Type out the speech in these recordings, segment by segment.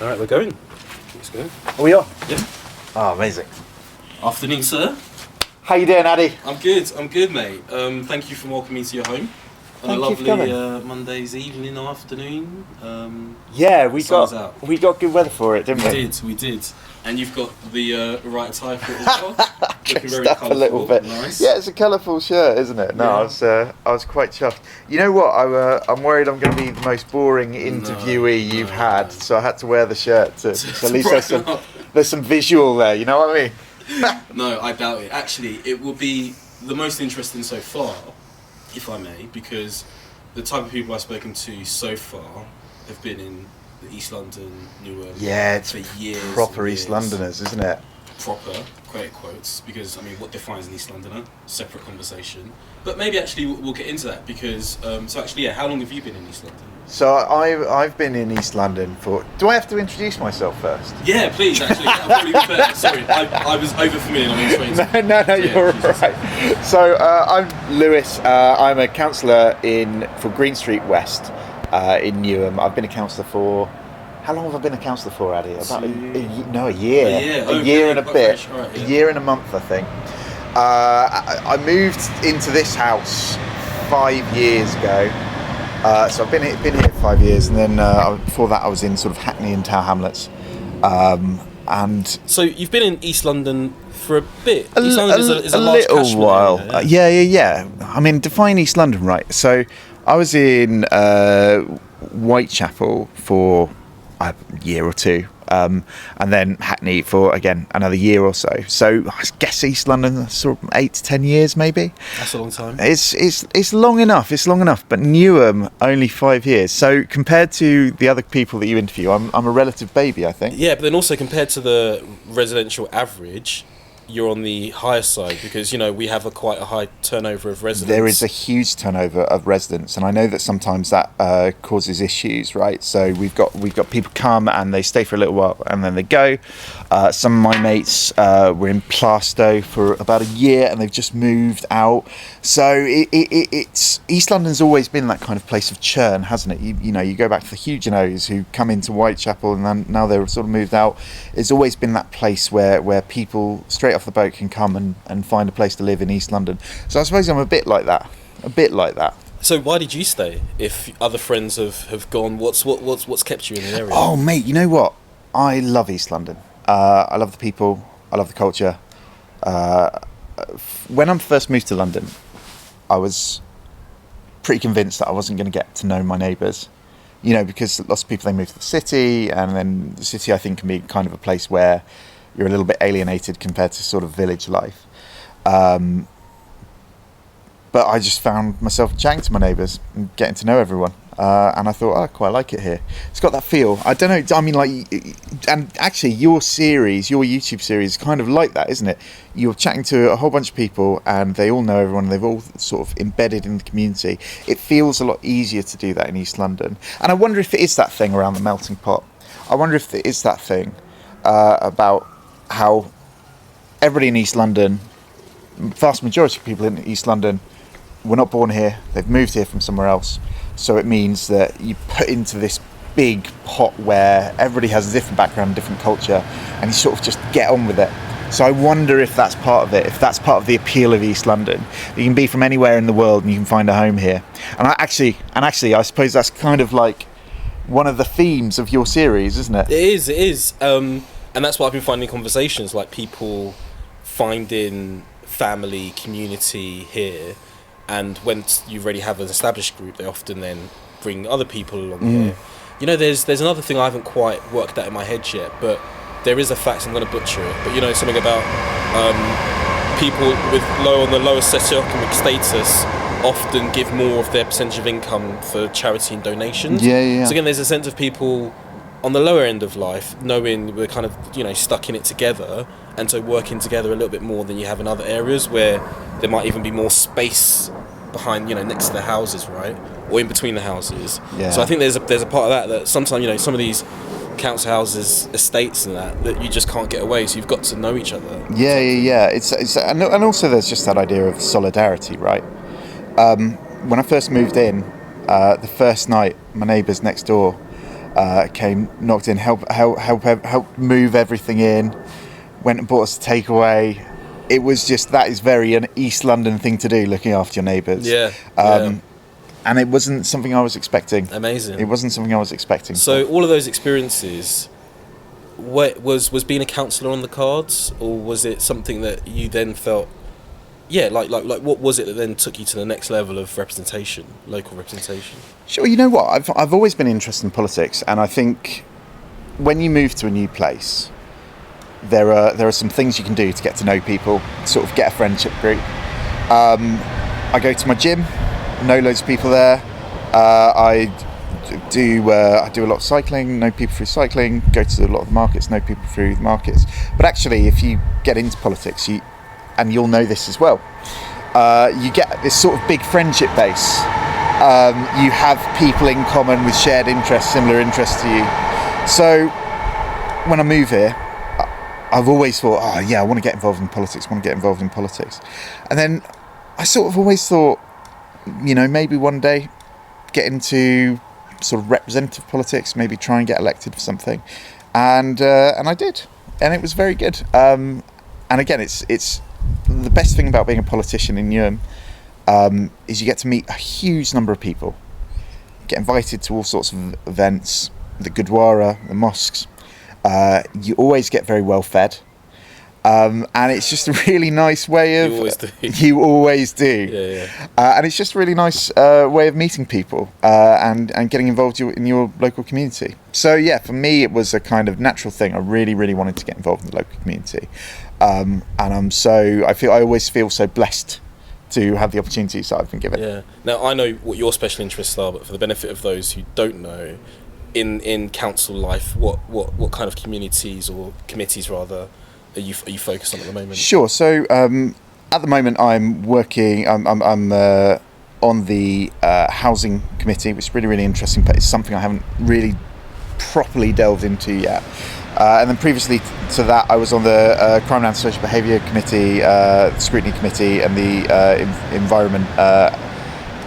All right, we're going. Let's go. Are we on? Yeah. Oh, amazing. Afternoon, sir. How you doing, Addy? I'm good, mate. Thank you for welcoming me to your home on a lovely Monday's evening or afternoon. Yeah, we got good weather for it, didn't we? We did. And you've got the right attire for it as well. Looking very up a little bit. Nice. Yeah, it's a colourful shirt, isn't it? No, yeah. I was quite chuffed. You know what? I'm worried I'm going to be the most boring interviewee you've had, so I had to wear the shirt to at least there's some visual there. You know what I mean? No, I doubt it. Actually, it will be the most interesting so far, if I may, because the type of people I've spoken to so far have been in the East London, Newham, it's for years. Proper East Londoners, isn't it? Proper, quotes, because I mean, what defines an East Londoner? Separate conversation. But maybe actually we'll get into that because how long have you been in East London? So I've been in East London for. Do I have to introduce myself first? Yeah, please. Actually, that'll probably be fair. Sorry, I was over familiar. No, you're right. So I'm Lewis. I'm a councillor for Green Street West in Newham. I've been a councillor for. How long have I been a councillor for, Addy? About a year. A year and a bit. Fresh, right, yeah. A year and a month, I think. I moved into this house 5 years ago. So I've been here 5 years, and then before that I was in sort of Hackney and Tower Hamlets. And so you've been in East London for a bit. East London is a large little while. Area, yeah. I mean, define East London, right? So I was in Whitechapel for a year or two, and then Hackney for again another year or so. So I guess East London, sort of 8 to 10 years, maybe. That's a long time. It's long enough. It's long enough. But Newham only 5 years. So compared to the other people that you interview, I'm a relative baby, I think. Yeah, but then also compared to the residential average, you're on the higher side because we have quite a high turnover of residents. There is a huge turnover of residents, and I know that sometimes that causes issues, right? So we've got people come and they stay for a little while and then they go. Some of my mates were in Plaistow for about a year and they've just moved out. So it's East London's always been that kind of place of churn, hasn't it? You go back to the Huguenots who come into Whitechapel and then now they're sort of moved out. It's always been that place where people straight off the boat can come and find a place to live in East London. So I suppose I'm a bit like that. So why did you stay if other friends have gone? What's kept you in the area? Oh mate, you know what? I love East London. I love the people. I love the culture. When I first moved to London, I was pretty convinced that I wasn't going to get to know my neighbours. Because lots of people, they move to the city, and then the city I think can be kind of a place where you're a little bit alienated compared to sort of village life. But I just found myself chatting to my neighbours and getting to know everyone. And I thought, I quite like it here. It's got that feel. I don't know, I mean, and actually your YouTube series is kind of like that, isn't it? You're chatting to a whole bunch of people and they all know everyone. They've all sort of embedded in the community. It feels a lot easier to do that in East London. And I wonder if it is that thing around the melting pot. I wonder if it is that thing about how everybody in East London, vast majority of people in East London, were not born here. They've moved here from somewhere else. So it means that you put into this big pot where everybody has a different background, different culture, and you sort of just get on with it. So I wonder if that's part of it, if that's part of the appeal of East London. You can be from anywhere in the world and you can find a home here. And actually, I suppose that's kind of like one of the themes of your series, isn't it? It is. And that's what I've been finding in conversations, like people finding family, community here. And when you already have an established group, they often then bring other people along here. There's another thing I haven't quite worked out in my head yet, but there is a fact, I'm going to butcher it, but something about people on the lowest socioeconomic status often give more of their percentage of income for charity and donations. Yeah. So again, there's a sense of people on the lower end of life knowing we're kind of stuck in it together, and so working together a little bit more than you have in other areas where there might even be more space behind next to the houses, right, or in between the houses. Yeah. So I think there's a part of that sometimes some of these council houses, estates and that you just can't get away, so you've got to know each other. Yeah. It's and also there's just that idea of solidarity, right? When I first moved in, the first night, my neighbours next door, came, knocked in, help move everything in, went and bought us a takeaway. It was just, that is very an East London thing to do, looking after your neighbours. Yeah. And it wasn't something I was expecting. Amazing. It wasn't something I was expecting. So all of those experiences, was being a counsellor on the cards, or was it something that you then felt, like what was it that then took you to the next level of representation, local representation? Sure, you know what? I've always been interested in politics, and I think when you move to a new place, there are some things you can do to get to know people, sort of get a friendship group. I go to my gym, know loads of people there. I do a lot of cycling, know people through cycling. Go to a lot of the markets, know people through the markets. But actually, if you get into politics, and you'll know this as well, you get this sort of big friendship base. You have people in common with shared interests, similar interests to you. So when I move here, I've always thought, I want to get involved in politics, And then I sort of always thought, maybe one day get into sort of representative politics, maybe try and get elected for something. And I did. And it was very good. And again, it's the best thing about being a politician in Newham is you get to meet a huge number of people, get invited to all sorts of events, the Gurdwara, the mosques. You always get very well fed, and it's just a really nice way of. You always do. You always do. Yeah. And it's just a really nice way of meeting people and getting involved in your local community. So yeah, for me it was a kind of natural thing. I really, really wanted to get involved in the local community, and I always feel so blessed to have the opportunities that I've been given. Yeah. Now I know what your special interests are, but for the benefit of those who don't know, in council life, what kind of communities or committees rather are you focused on at the moment? Sure. So at the moment I'm working. I'm on the housing committee, which is really, really interesting, but it's something I haven't really properly delved into yet. And then previously to that, I was on the Crime and Social Behaviour Committee, the Scrutiny Committee, and the Environment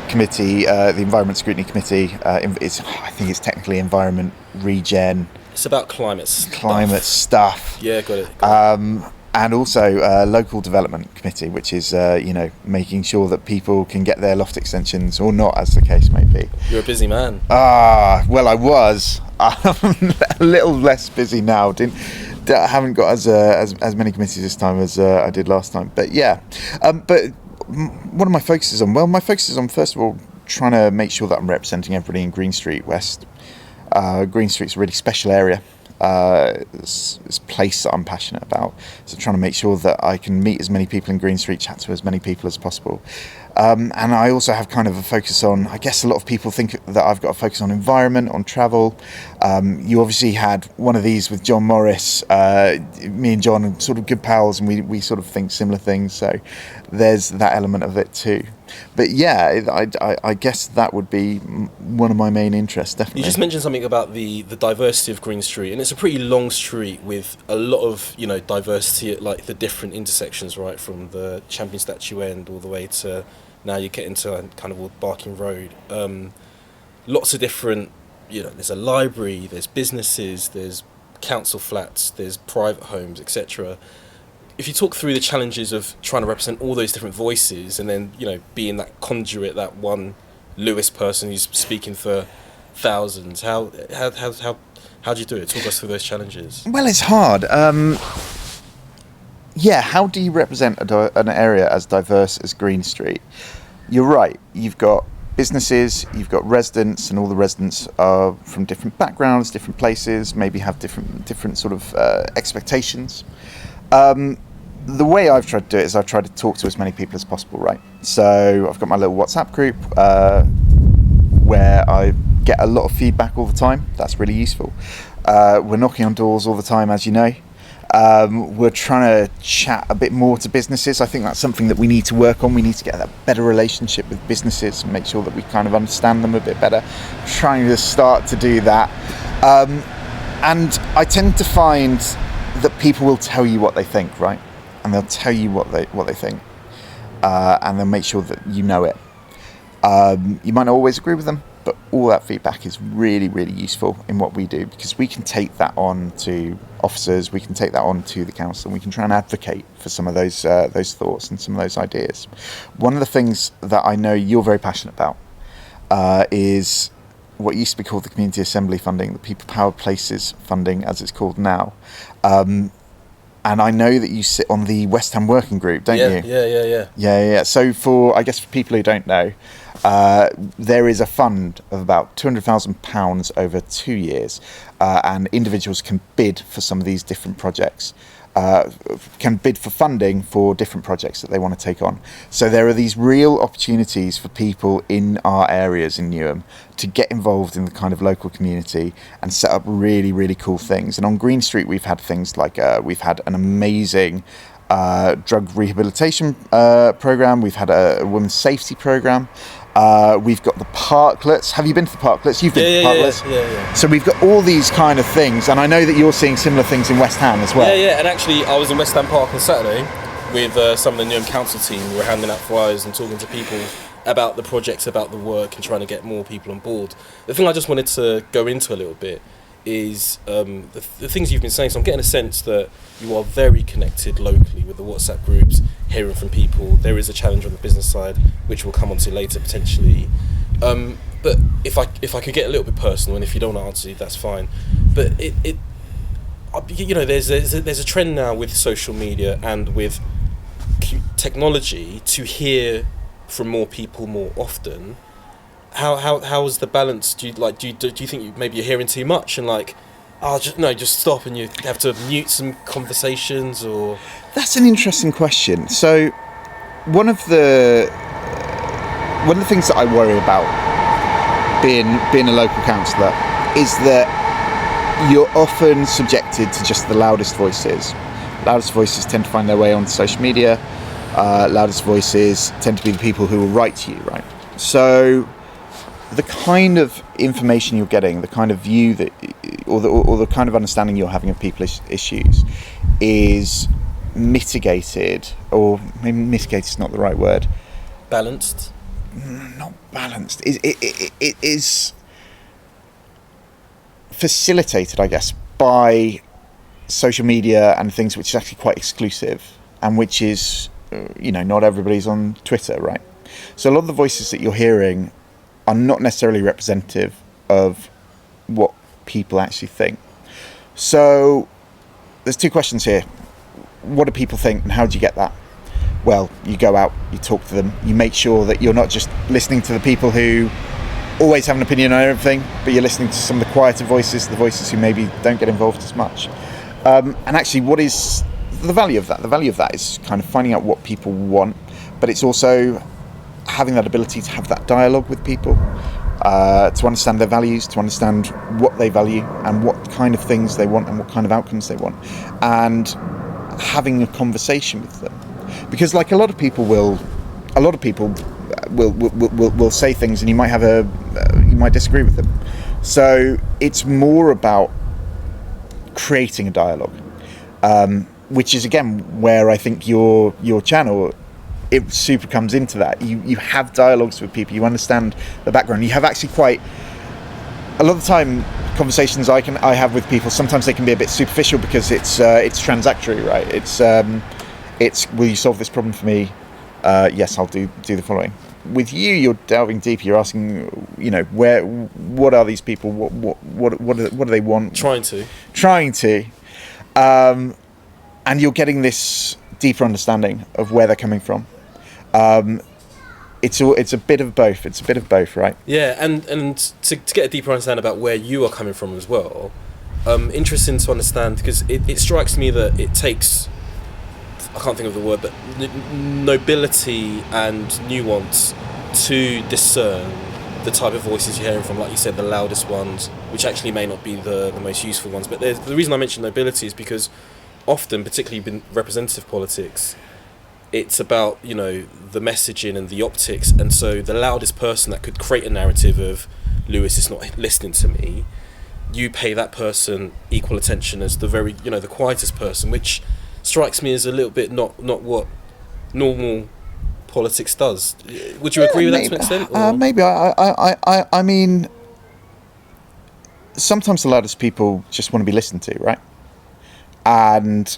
Committee, the Environment Scrutiny Committee. I think it's technically Environment Regen. It's about climate stuff. Yeah, got it. And also Local Development Committee, which is making sure that people can get their loft extensions or not, as the case may be. You're a busy man. Well, I was. I'm a little less busy now. I haven't got as many committees this time as I did last time. But yeah, but what are my focuses on? Well, my focus is on, first of all, trying to make sure that I'm representing everybody in Green Street West. Green Street's a really special area. It's a place that I'm passionate about, so trying to make sure that I can meet as many people in Green Street, chat to as many people as possible. And I also have kind of a focus on, I guess a lot of people think that I've got a focus on environment, on travel. You obviously had one of these with John Morris. Me and John are sort of good pals, and we sort of think similar things, so there's that element of it too. But yeah, I guess that would be one of my main interests, definitely. You just mentioned something about the diversity of Green Street, and it's a pretty long street with a lot of diversity at like the different intersections, right, from the Champion Statue end all the way to now you get into kind of Barking Road. Lots of different, there's a library, there's businesses, there's council flats, there's private homes, etc. If you talk through the challenges of trying to represent all those different voices and then, being that conduit, that one Lewis person who's speaking for thousands, how do you do it? Talk us through those challenges. Well, it's hard. How do you represent an area as diverse as Green Street? You're right. You've got businesses, you've got residents, and all the residents are from different backgrounds, different places, maybe have different sort of expectations. The way I've tried to do it is I've tried to talk to as many people as possible, right? So I've got my little WhatsApp group where I get a lot of feedback all the time. That's really useful. We're knocking on doors all the time, as you know. We're trying to chat a bit more to businesses. I think that's something that we need to work on. We need to get a better relationship with businesses and make sure that we kind of understand them a bit better. Trying to start to do that. And I tend to find that people will tell you what they think, right? And they'll tell you what they think, and they'll make sure that you know it. You might not always agree with them, but all that feedback is really, really useful in what we do, because we can take that on to officers, we can take that on to the council, and we can try and advocate for some of those thoughts and some of those ideas. One of the things that I know you're very passionate about is what used to be called the Community Assembly funding, the People Power Places funding, as it's called now. And I know that you sit on the West Ham Working Group, don't you? Yeah. So for people who don't know, there is a fund of about £200,000 over 2 years, and individuals can bid for some of these different projects. Can bid for funding for different projects that they want to take on. So there are these real opportunities for people in our areas in Newham to get involved in the kind of local community and set up really, really cool things. And on Green Street, we've had things like we've had an amazing drug rehabilitation program. We've had a women's safety program. We've got the parklets. Have you been to the parklets? You've been to the parklets? Yeah. So we've got all these kind of things, and I know that you're seeing similar things in West Ham as well. Yeah, and actually I was in West Ham Park on Saturday with some of the Newham Council team. We were handing out flyers and talking to people about the projects, about the work, and trying to get more people on board. The thing I just wanted to go into a little bit is the things you've been saying. So I'm getting a sense that you are very connected locally with the WhatsApp groups, hearing from people. There is a challenge on the business side, which we'll come on to later potentially. But if I could get a little bit personal, and if you don't want to answer, that's fine. But there's a trend now with social media and with technology to hear from more people more often. How is the balance? Do you think maybe you're hearing too much and just stop and you have to mute some conversations? Or that's an interesting question. So one of the things that I worry about being a local councillor is that you're often subjected to just the loudest voices. Loudest voices tend to find their way onto social media. Loudest voices tend to be the people who will write to you, right? So the kind of information you're getting, the kind of view that, or the kind of understanding you're having of people's issues, is mitigated, or maybe mitigated is not the right word. Balanced? Not balanced. It is facilitated, I guess, by social media and things which is actually quite exclusive, and which is, not everybody's on Twitter, right? So a lot of the voices that you're hearing are not necessarily representative of what people actually think. So there's two questions here. What do people think, and how do you get that? Well, you go out, you talk to them, you make sure that you're not just listening to the people who always have an opinion on everything, but you're listening to some of the quieter voices, the voices who maybe don't get involved as much. And actually, what is the value of that? The value of that is kind of finding out what people want, but it's also having that ability to have that dialogue with people, to understand their values, to understand what they value and what kind of things they want and what kind of outcomes they want, and having a conversation with them. Because a lot of people will say things, and you might disagree with them. So it's more about creating a dialogue, which is again where I think your channel, it super comes into that. You have dialogues with people, you understand the background. You have actually quite a lot of the time conversations I have with people. Sometimes they can be a bit superficial because it's transactory, right? It's will you solve this problem for me? Yes, I'll do the following. With you, you're delving deep. You're asking, what are these people? What do they want? Trying to, and you're getting this deeper understanding of where they're coming from. It's a bit of both. It's a bit of both, right? Yeah, and to get a deeper understanding about where you are coming from as well. Interesting to understand, because it strikes me that it takes, I can't think of the word, but nobility and nuance to discern the type of voices you're hearing from, like you said, the loudest ones, which actually may not be the most useful ones. But the reason I mention nobility is because often, particularly in representative politics, it's about, the messaging and the optics, and so the loudest person that could create a narrative of Lewis is not listening to me, you pay that person equal attention as the very, the quietest person, which strikes me as a little bit not what normal politics does. Would you agree with that to an extent? Or? Maybe. I mean, sometimes the loudest people just want to be listened to, right? And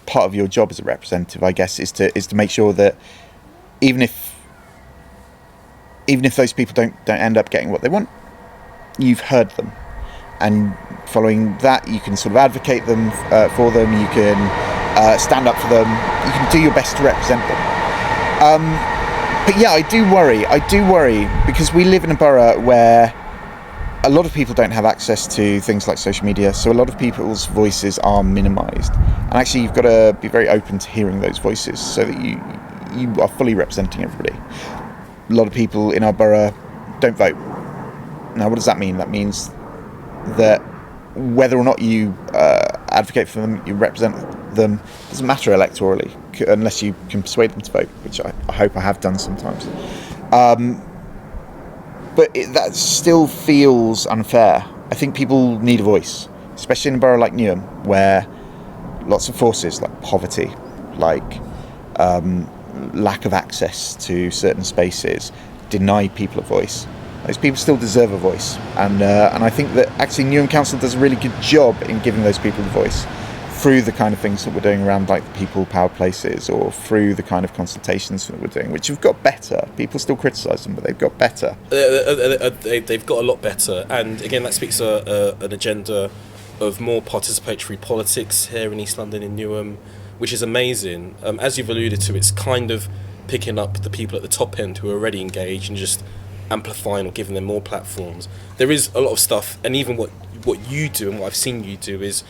part of your job as a representative, I guess, is to make sure that even if those people don't end up getting what they want, you've heard them, and following that, you can sort of advocate them for them. You can stand up for them. You can do your best to represent them. But yeah, I do worry because we live in a borough where a lot of people don't have access to things like social media, so a lot of people's voices are minimised. And actually, you've got to be very open to hearing those voices so that you are fully representing everybody. A lot of people in our borough don't vote. Now, what does that mean? That means that whether or not you advocate for them, you represent them, doesn't matter electorally, unless you can persuade them to vote, which I hope I have done sometimes. But that still feels unfair. I think people need a voice, especially in a borough like Newham, where lots of forces like poverty, like lack of access to certain spaces, deny people a voice. Those people still deserve a voice, and I think that actually Newham Council does a really good job in giving those people a voice through the kind of things that we're doing around like the people power places, or through the kind of consultations that we're doing, which have got better. People still criticise them, but they've got better. They've got a lot better, and again, that speaks an agenda of more participatory politics here in East London, in Newham, which is amazing. As you've alluded to, it's kind of picking up the people at the top end who are already engaged and just amplifying or giving them more platforms. There is a lot of stuff, and even what you do and what I've seen you do is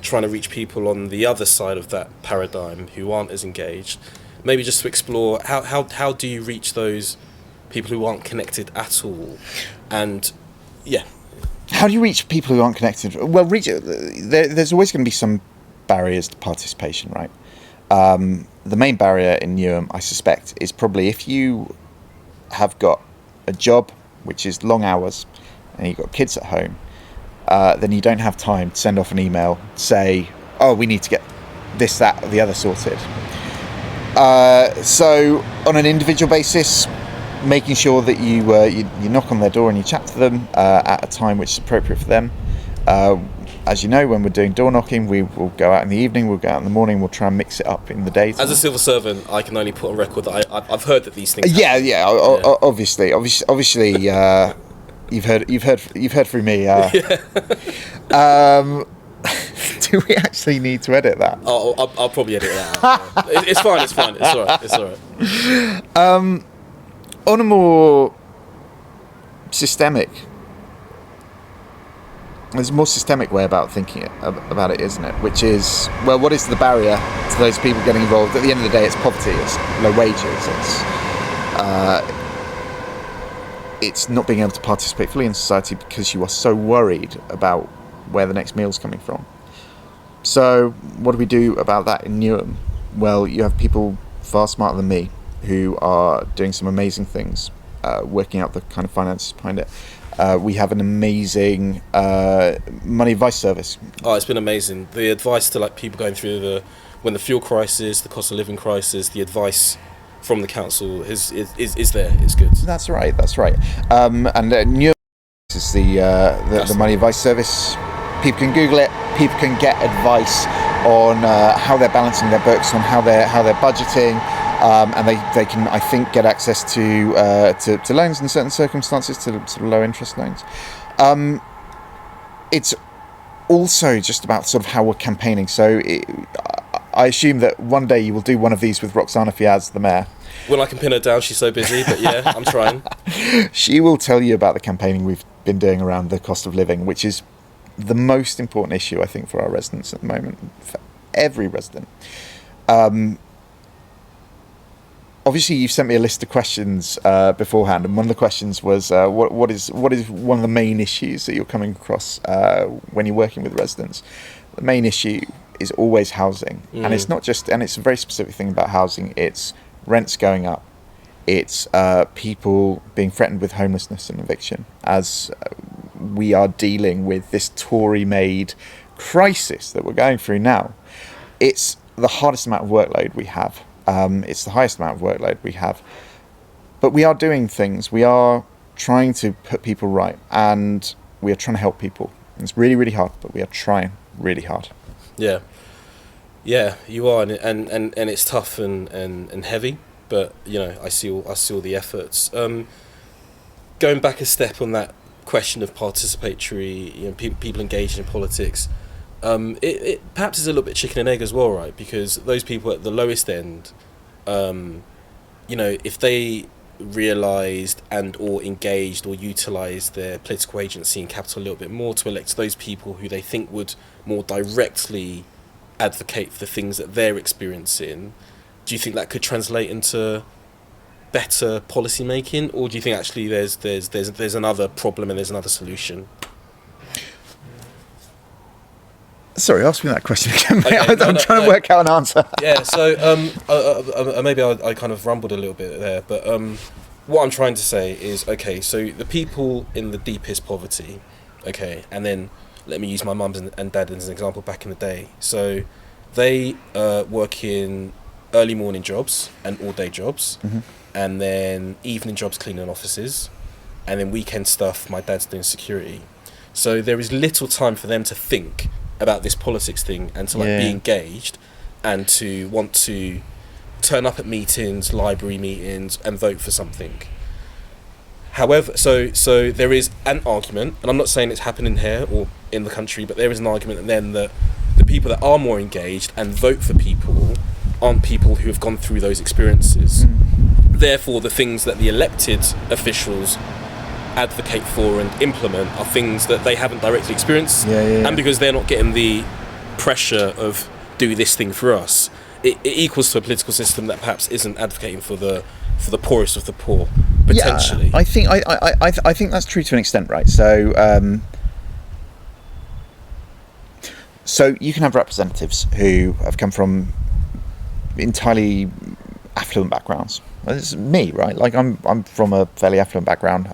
trying to reach people on the other side of that paradigm who aren't as engaged. Maybe just to explore how do you reach those people who aren't connected at all, and yeah. How do you reach people who aren't connected? Well, there's always going to be some barriers to participation, right? The main barrier in Newham, I suspect, is probably if you have got a job which is long hours and you've got kids at home, then you don't have time to send off an email, say, oh, we need to get this, that, or the other sorted. So on an individual basis, making sure that you knock on their door and you chat to them at a time which is appropriate for them. As you know, when we're doing door knocking, we will go out in the evening, we'll go out in the morning, we'll try and mix it up in the day. As a civil servant, I can only put on record that I've heard that these things happen. Obviously, you've heard through me. Do we actually need to edit that? I'll probably edit that out. It's fine. It's all right. On a more systemic, there's a more systemic way about thinking about it, isn't it? Which is, well, what is the barrier to those people getting involved? At the end of the day, it's poverty, it's low wages, it's not being able to participate fully in society because you are so worried about where the next meal's coming from. So what do we do about that in Newham? Well, you have people far smarter than me who are doing some amazing things, working out the kind of finances behind it. We have an amazing money advice service. Oh, it's been amazing. The advice to like people going through the fuel crisis, the cost of living crisis, the advice from the council is there. It's good. That's right. And Newham is the money advice service. People can Google it. People can get advice on how they're balancing their books, on how they're budgeting. And they can, I think, get access to loans in certain circumstances, to sort of low interest loans. It's also just about sort of how we're campaigning. So I assume that one day you will do one of these with Roxana Fiaz, the mayor. Well, I can pin her down. She's so busy, but yeah, I'm trying. She will tell you about the campaigning we've been doing around the cost of living, which is the most important issue, I think, for our residents at the moment, for every resident. Obviously, you've sent me a list of questions beforehand, and one of the questions was, what is one of the main issues that you're coming across when you're working with residents? The main issue is always housing, and it's not just, and it's a very specific thing about housing. It's rents going up, it's people being threatened with homelessness and eviction, as we are dealing with this Tory-made crisis that we're going through now. It's the hardest amount of workload we have It's the highest amount of workload we have. But we are doing things. We are trying to put people right, and we are trying to help people. It's really, really hard, but we are trying really hard. Yeah. Yeah, you are, and it's tough and heavy, but I see all the efforts. Going back a step on that question of participatory, people engaged in politics, it perhaps is a little bit chicken and egg as well, right? Because those people at the lowest end, if they realised and or engaged or utilised their political agency and capital a little bit more to elect those people who they think would more directly advocate for the things that they're experiencing, do you think that could translate into better policy making, or do you think actually there's another problem and there's another solution? Sorry, ask me that question again, mate. Okay, I'm trying to work out an answer. Yeah, so maybe I kind of rumbled a little bit there, but what I'm trying to say is, okay, so the people in the deepest poverty, okay, and then let me use my mum and dad as an example back in the day. So they work in early morning jobs and all day jobs, and then evening jobs cleaning offices, and then weekend stuff, my dad's doing security. So there is little time for them to think about this politics thing and to be engaged and to want to turn up at meetings, library meetings, and vote for something. However, so there is an argument, and I'm not saying it's happening here or in the country, but there is an argument then that the people that are more engaged and vote for people aren't people who have gone through those experiences. Therefore, the things that the elected officials advocate for and implement are things that they haven't directly experienced, and because they're not getting the pressure of do this thing for us, it equals to a political system that perhaps isn't advocating for the poorest of the poor, potentially. Yeah, I think that's true to an extent, right? So you can have representatives who have come from entirely affluent backgrounds. This is me, right? Like I'm from a fairly affluent background,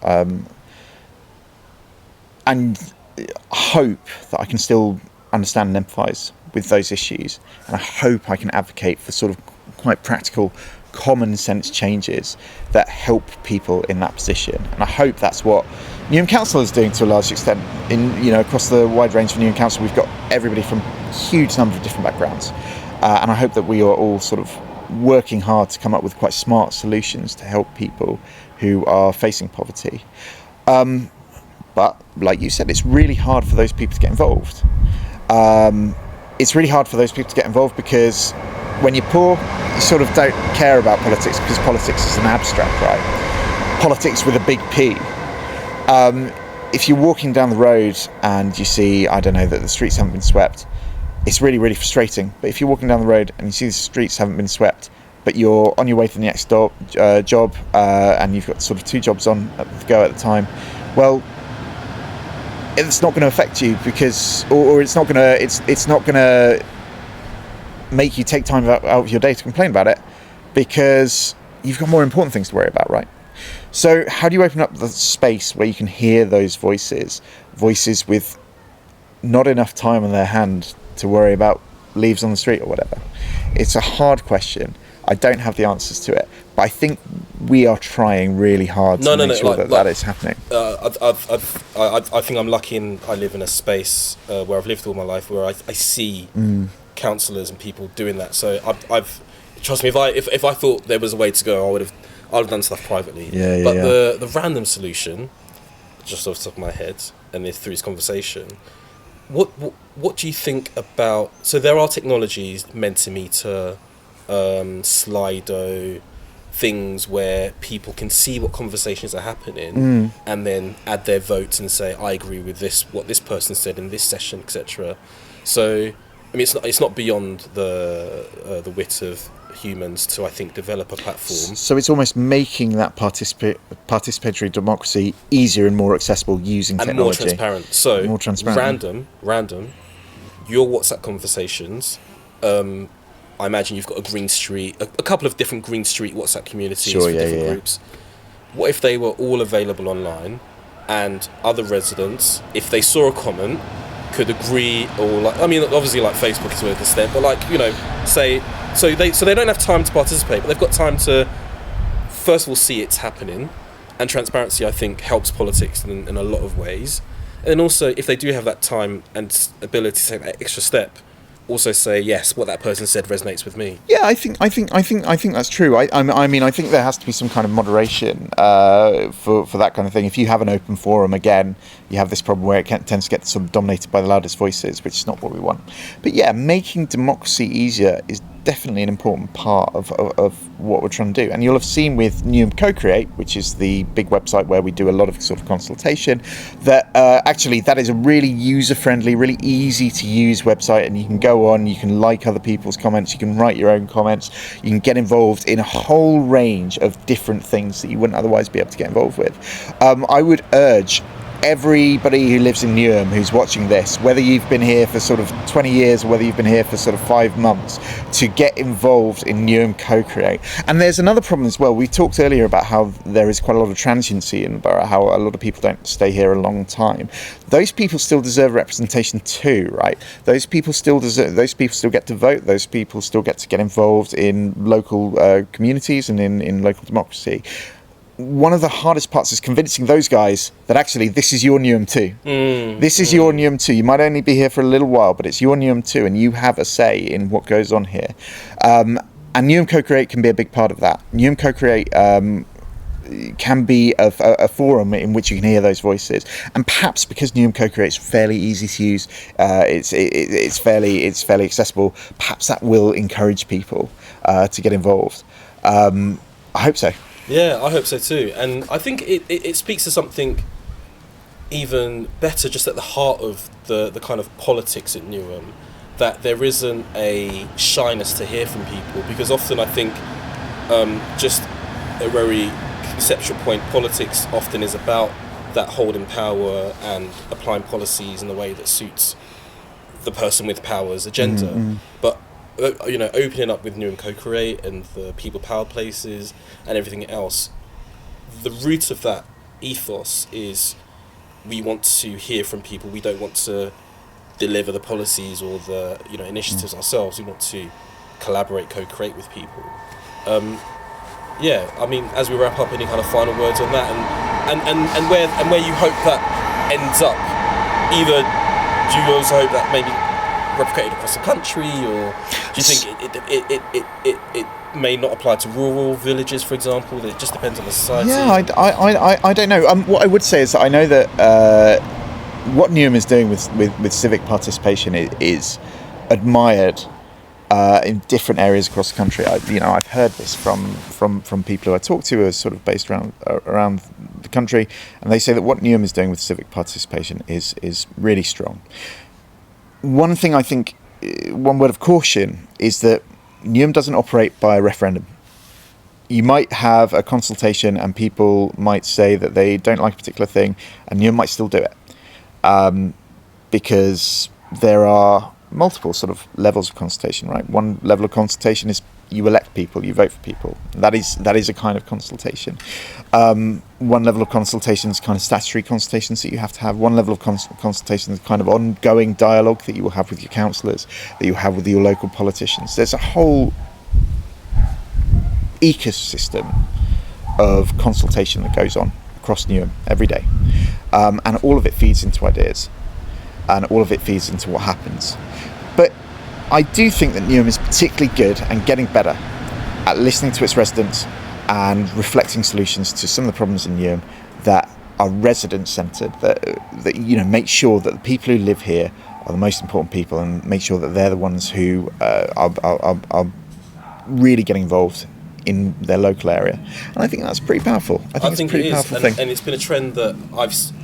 and hope that I can still understand and empathise with those issues, and I hope I can advocate for sort of quite practical, common sense changes that help people in that position. And I hope that's what Newham Council is doing to a large extent. Across the wide range of Newham Council, we've got everybody from a huge number of different backgrounds, and I hope that we are all sort of working hard to come up with quite smart solutions to help people who are facing poverty. But like you said, it's really hard for those people to get involved. It's really hard for those people to get involved because when you're poor, you sort of don't care about politics because politics is an abstract, right? Politics with a big P. If you're walking down the road and you see, I don't know, that the streets haven't been swept, it's really, really frustrating. But if you're walking down the road and you see the streets haven't been swept, but you're on your way to the next job, and you've got sort of two jobs on at the go at the time, well, it's not going to affect you because, or it's not going to make you take time out of your day to complain about it because you've got more important things to worry about, right? So how do you open up the space where you can hear those voices with not enough time on their hand to worry about leaves on the street or whatever? It's a hard question. I don't have the answers to it, but I think we are trying really hard to make sure that is happening. I think I'm lucky I live in a space where I've lived all my life where I see councillors and people doing that. So I've trust me, if I thought there was a way to go, I would have done stuff privately. The random solution, just off the top of my head, and through this conversation, what do you think about? So there are technologies, Mentimeter, Slido, things where people can see what conversations are happening and then add their votes and say, I agree with this, what this person said in this session, etc. So, I mean, it's not beyond the wit of humans to, I think, develop a platform. So it's almost making that participatory democracy easier and more accessible using technology. And more transparent. So, more transparent. Random, your WhatsApp conversations, I imagine you've got a couple of different Green Street WhatsApp communities for different groups. What if they were all available online and other residents, if they saw a comment, could agree, or like, I mean, obviously like Facebook is with the step, but like, you know, say so they don't have time to participate, but they've got time to first of all see it's happening, and transparency I think helps politics in a lot of ways. And then also, if they do have that time and ability to take that extra step, also say yes, what that person said resonates with me. Yeah, I think that's true. I mean, I think there has to be some kind of moderation for that kind of thing. If you have an open forum, again, you have this problem where it tends to get sort of dominated by the loudest voices, which is not what we want. But yeah, making democracy easier is definitely an important part of what we're trying to do. And you'll have seen with Newham Co-Create, which is the big website where we do a lot of sort of consultation, that actually that is a really user-friendly, really easy to use website, and you can go on, you can like other people's comments, you can write your own comments, you can get involved in a whole range of different things that you wouldn't otherwise be able to get involved with. I would urge everybody who lives in Newham who's watching this, whether you've been here for sort of 20 years or whether you've been here for sort of 5 months, to get involved in Newham Co-Create. And there's another problem as well. We talked earlier about how there is quite a lot of transiency in the borough, how a lot of people don't stay here a long time. Those people still deserve representation too, right? Those people still get to vote, those people still get to get involved in local communities and in local democracy. One of the hardest parts is convincing those guys that actually this is your Newham too. This is your Newham too. You might only be here for a little while, but it's your Newham too, and you have a say in what goes on here. And Newham Co-Create can be a big part of that. Newham Co-Create can be a forum in which you can hear those voices, and perhaps because Newham Co-Create is fairly easy to use, it's fairly accessible. Perhaps that will encourage people to get involved. I hope so. Yeah, I hope so too. And I think it speaks to something even better just at the heart of the kind of politics at Newham, that there isn't a shyness to hear from people, because often I think just a very conceptual point, politics often is about that holding power and applying policies in the way that suits the person with power's agenda. But you know, opening up with Newham Co-Create and the people power places and everything else, the root of that ethos is we want to hear from people. We don't want to deliver the policies or the, you know, initiatives ourselves. We want to collaborate, co-create with people. Yeah, I mean, as we wrap up, any kind of final words on that, and where you hope that ends up? Either do you also hope that maybe replicated across the country, or do you think it may not apply to rural villages, for example? It just depends on the society. Yeah, I don't know. What I would say is that I know that what Newham is doing with civic participation is admired in different areas across the country. I've heard this from people who I talk to who are sort of based around the country, and they say that what Newham is doing with civic participation is really strong. One thing I think, one word of caution, is that Newham doesn't operate by a referendum. You might have a consultation and people might say that they don't like a particular thing, and Newham might still do it. Because there are multiple sort of levels of consultation, right? One level of consultation is you elect people, you vote for people. That is a kind of consultation. One level of consultation is kind of statutory consultations that you have to have. One level of consultation is kind of ongoing dialogue that you will have with your councillors, that you have with your local politicians. There's a whole ecosystem of consultation that goes on across Newham every day. And all of it feeds into ideas. And all of it feeds into what happens. But I do think that Newham is particularly good and getting better at listening to its residents and reflecting solutions to some of the problems in Newham that are resident-centred, that make sure that the people who live here are the most important people, and make sure that they're the ones who are really getting involved in their local area. And I think that's pretty powerful. I think it's a pretty powerful thing. And it's been a trend that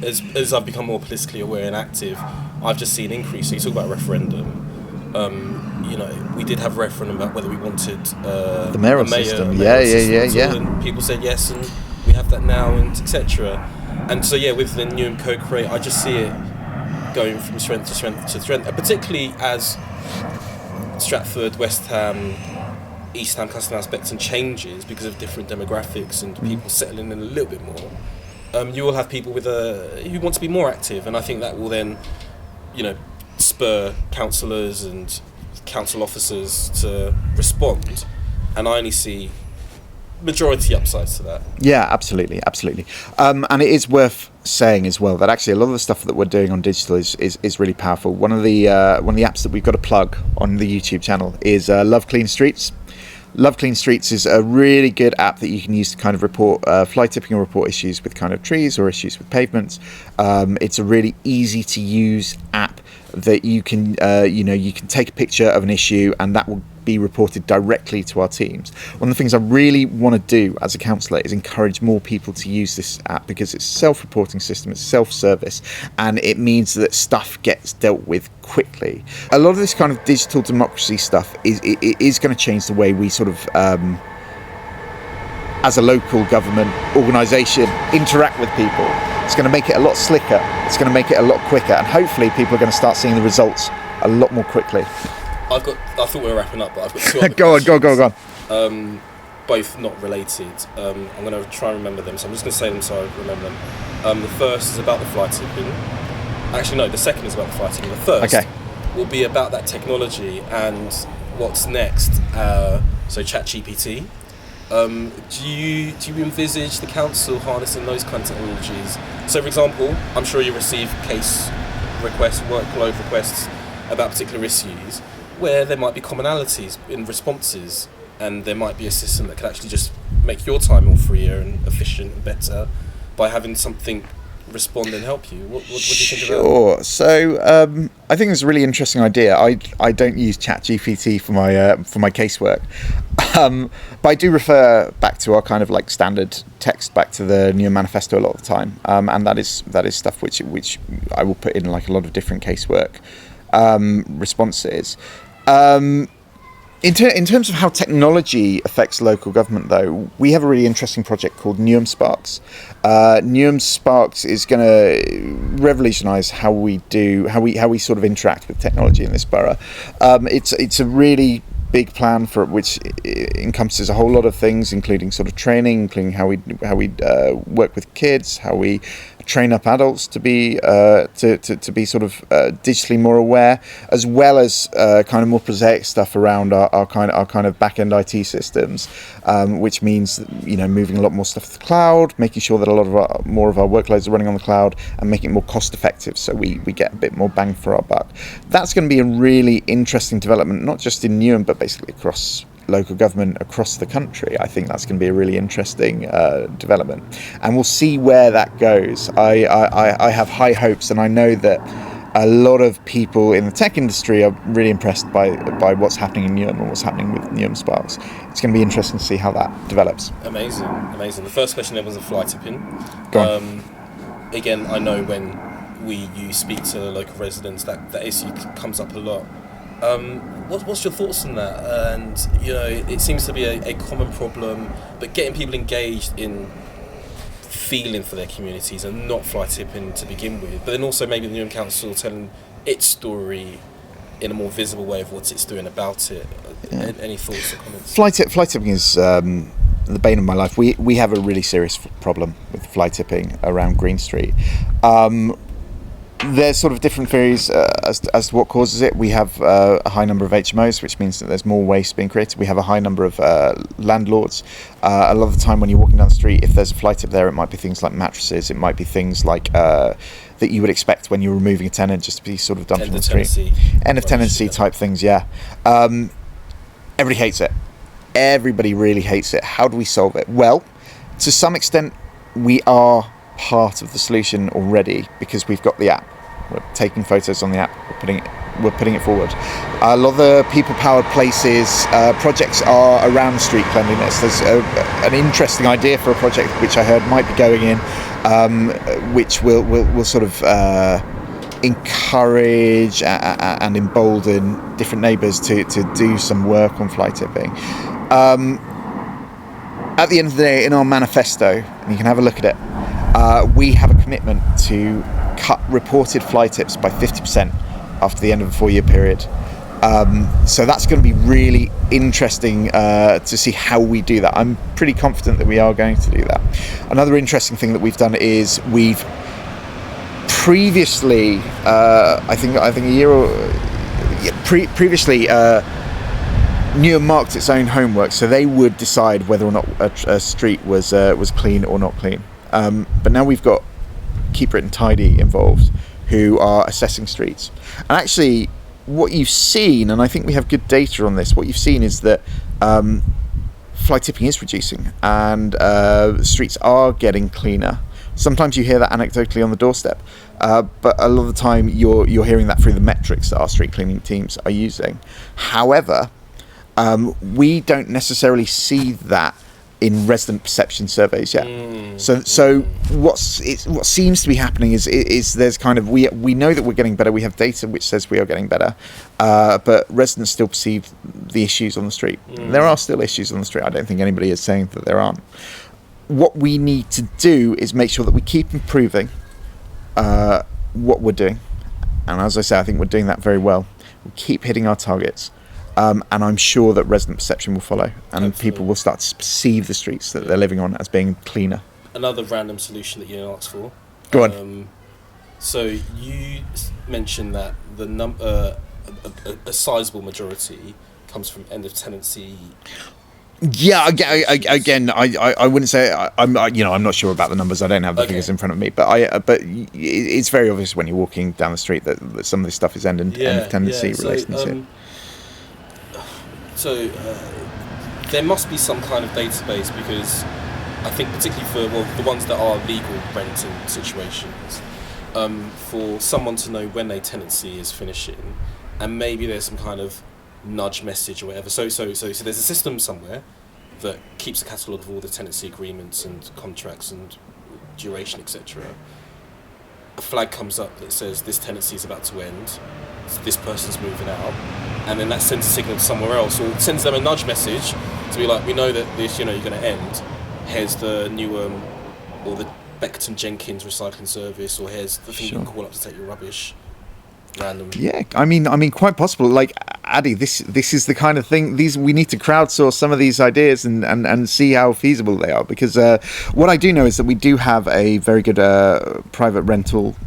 as I've become more politically aware and active, I've just seen an increase. So you talk about referendum. We did have a referendum about whether we wanted the mayoral system. Yeah. And people said yes, and we have that now, and etc. And so with the Newham Co-Create, I just see it going from strength to strength to strength, and particularly as Stratford, West Ham, East Ham, Custom House, Beckton changes because of different demographics and people settling in a little bit more. You will have people who want to be more active, and I think that will then, spur councillors and council officers to respond, and I only see majority upsides to that. Yeah, absolutely. And it is worth saying as well that actually a lot of the stuff that we're doing on digital is really powerful. One of the apps that we've got to plug on the YouTube channel is Love Clean Streets. Love Clean Streets is a really good app that you can use to kind of report fly tipping or report issues with kind of trees or issues with pavements. It's a really easy to use app that you can you can take a picture of an issue and that will be reported directly to our teams. One of the things I really want to do as a councillor is encourage more people to use this app, because it's a self-reporting system, it's self-service, and it means that stuff gets dealt with quickly. A lot of this kind of digital democracy stuff is going to change the way we sort of as a local government organisation interact with people. It's going to make it a lot slicker, it's going to make it a lot quicker, and hopefully people are going to start seeing the results a lot more quickly. I thought we were wrapping up, but I've got two other Go on. Both not related. I'm going to try and remember them, so I'm just going to say them so I remember them. The first is about the fly tipping. Actually, no, the second is about the fly tipping. The first will be about that technology and what's next. So ChatGPT. Do you envisage the council harnessing those kind of technologies? So, for example, I'm sure you receive case requests, workload requests about particular issues, where there might be commonalities in responses, and there might be a system that can actually just make your time more freer and efficient and better by having something respond and help you. What do you think of that? Sure. So I think it's a really interesting idea. I don't use ChatGPT for my casework, but I do refer back to our kind of like standard text back to the Newham Manifesto a lot of the time, and that is stuff which I will put in like a lot of different casework responses. In terms of how technology affects local government, though, we have a really interesting project called Newham Sparks. Newham Sparks is going to revolutionise how we sort of interact with technology in this borough. It's a really big plan for which encompasses a whole lot of things, including sort of training, including how we work with kids, how we train up adults to be to be sort of digitally more aware, as well as kind of more prosaic stuff around our kind of back end IT systems, which means moving a lot more stuff to the cloud, making sure that a lot of more of our workloads are running on the cloud, and making it more cost effective, so we get a bit more bang for our buck. That's going to be a really interesting development, not just in Newham but basically across local government across the country. I think that's going to be a really interesting development, and we'll see where that goes. I have high hopes, and I know that a lot of people in the tech industry are really impressed by what's happening in Newham and what's happening with Newham Sparks. It's going to be interesting to see how that develops. Amazing. The first question there was a fly tipping. Go on. Again, I know when you speak to local residents, that issue comes up a lot. What's your thoughts on that? And it seems to be a common problem, but getting people engaged in feeling for their communities and not fly tipping to begin with, but then also maybe the Newham Council telling its story in a more visible way of what it's doing about it. Yeah. Any thoughts or comments? Fly tipping is the bane of my life. We have a really serious problem with fly tipping around Green Street. There's sort of different theories as to what causes it. We have a high number of HMOs, which means that there's more waste being created. We have a high number of landlords. A lot of the time when you're walking down the street, if there's a fly tip there, it might be things like mattresses. It might be things like that you would expect when you're removing a tenant, just to be sort of dumped on the street. End of tenancy type things, yeah. Everybody hates it. Everybody really hates it. How do we solve it? Well, to some extent, we are part of the solution already, because we've got the app. We're taking photos on the app. We're putting it forward. A lot of the people-powered places projects are around street cleanliness. There's an interesting idea for a project which I heard might be going in, which will sort of encourage and embolden different neighbours to do some work on fly tipping. At the end of the day, in our manifesto, and you can have a look at it, we have a commitment to cut reported fly tips by 50% after the end of a 4-year period. So that's going to be really interesting to see how we do that. I'm pretty confident that we are going to do that. Another interesting thing that we've done is we've previously, I think a year or previously, Newham marked its own homework, so they would decide whether or not a street was clean or not clean. But now we've got Keep Britain Tidy involved, who are assessing streets. And actually, what you've seen, and I think we have good data on this, what you've seen is that fly tipping is reducing, and streets are getting cleaner. Sometimes you hear that anecdotally on the doorstep, but a lot of the time you're hearing that through the metrics that our street cleaning teams are using. However, we don't necessarily see that in resident perception surveys yet. So what seems to be happening is there's kind of we know that we're getting better. We have data which says we are getting better, but residents still perceive the issues on the street. There are still issues on the street. I don't think anybody is saying that there aren't. What we need to do is make sure that we keep improving what we're doing, and as I say, I think we're doing that very well. We keep hitting our targets. And I'm sure that resident perception will follow, and Absolutely. People will start to perceive the streets that they're living on as being cleaner. Another random solution that you asked for. Go on. So you mentioned that a sizable majority comes from end of tenancy. Yeah, again, I wouldn't say I'm not sure about the numbers. I don't have the figures in front of me, but it's very obvious when you're walking down the street that some of this stuff is end of tenancy related. So there must be some kind of database, because I think particularly for the ones that are legal renting situations, for someone to know when their tenancy is finishing, and maybe there's some kind of nudge message or whatever. So there's a system somewhere that keeps a catalogue of all the tenancy agreements and contracts and duration, etc. A flag comes up that says this tenancy is about to end, this person's moving out, and then that sends a signal somewhere else, or sends them a nudge message to be like, we know that this, you're going to end. Here's the Newham or the Beckton Jenkins recycling service, or here's the thing you can call up to take your rubbish. Random. Yeah, I mean, quite possible. Like, Addy, this is the kind of thing. We need to crowdsource some of these ideas and see how feasible they are. Because what I do know is that we do have a very good private rental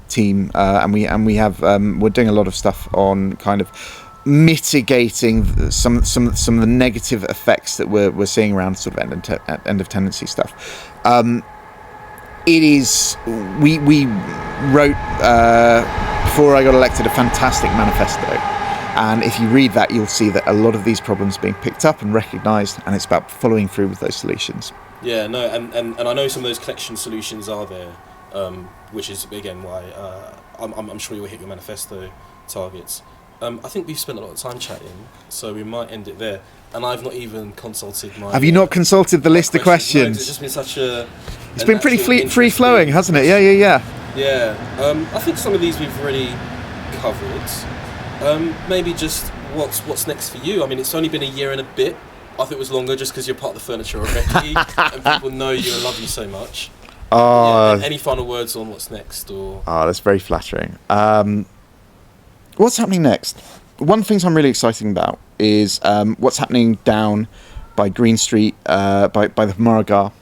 team, and we have we're doing a lot of stuff on kind of mitigating some of the negative effects that we're seeing around sort of end of tenancy stuff. It is we wrote before I got elected a fantastic manifesto, and if you read that, you'll see that a lot of these problems are being picked up and recognised, and it's about following through with those solutions. Yeah, no, and I know some of those collection solutions are there, which is again why I'm sure you'll hit your manifesto targets. I think we've spent a lot of time chatting, so we might end it there. And I've not even consulted my... Have you not consulted the list of questions? No, it's just been such a... It's been pretty free-flowing, hasn't it? Yeah. Yeah. I think some of these we've already covered. Maybe just what's next for you? I mean, it's only been a year and a bit. I think it was longer just because you're part of the furniture already, and people know you and love you so much. Any final words on what's next? Or that's very flattering. What's happening next? One of the things I'm really excited about is what's happening down by Green Street, by the Maragar.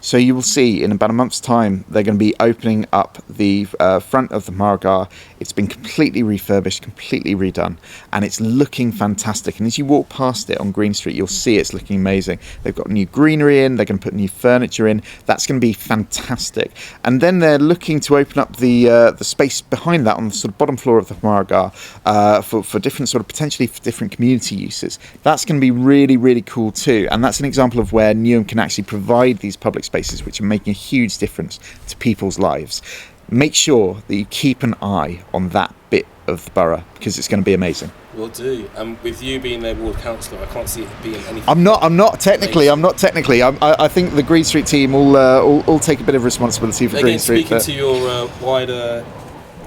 So you will see in about a month's time, they're going to be opening up the front of the Maragar. It's been completely refurbished, completely redone, and it's looking fantastic. And as you walk past it on Green Street, you'll see it's looking amazing. They've got new greenery in, they're going to put new furniture in. That's going to be fantastic. And then they're looking to open up the space behind that on the sort of bottom floor of the Maragar for different sort of potentially for different community uses. That's going to be really, really cool too. And that's an example of where Newham can actually provide these public spaces which are making a huge difference to people's lives. Make sure that you keep an eye on that bit of the borough, because it's going to be amazing. Will do. And with you being their ward councillor, I can't see it being anything. I'm not technically. I think the Green Street team will take a bit of responsibility for Green Street. Speaking to your wider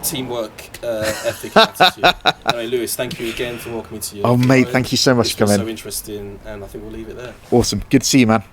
teamwork ethic and attitude. Anyway, Lewis, thank you again for welcoming me to you. Oh, mate, thank you so much for coming. So interesting, and I think we'll leave it there. Awesome. Good to see you, man.